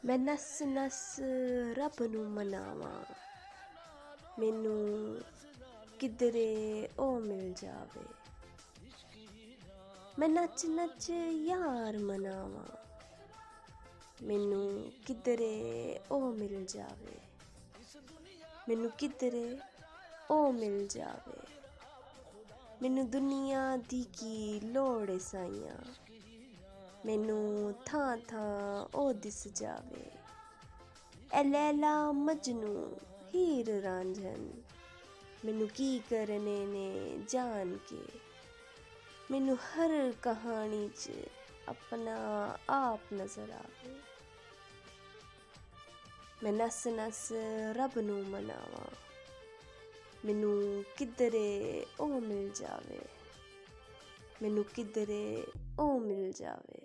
मैं नस नस रब नू मनावा, मैनू किधरे ओ मिल जावे। मैं नच नच यार मनावा, मैनू किधरे ओ मिल जावे। मैनू किधरे ओ मिल जावे। मैनू दुनिया दी की लोड़ है साइयां, मैनू थां थां ओ दिस जावे। ए लैला मजनू हीर रांझन, मैनू की करने ने जान के। मैनू हर कहानी च अपना आप नजर आवे। मैं नस नस रब नू मनावा, मैनू किधरे ओ मिल जावे। मैनू किधरे ओ मिल जावे।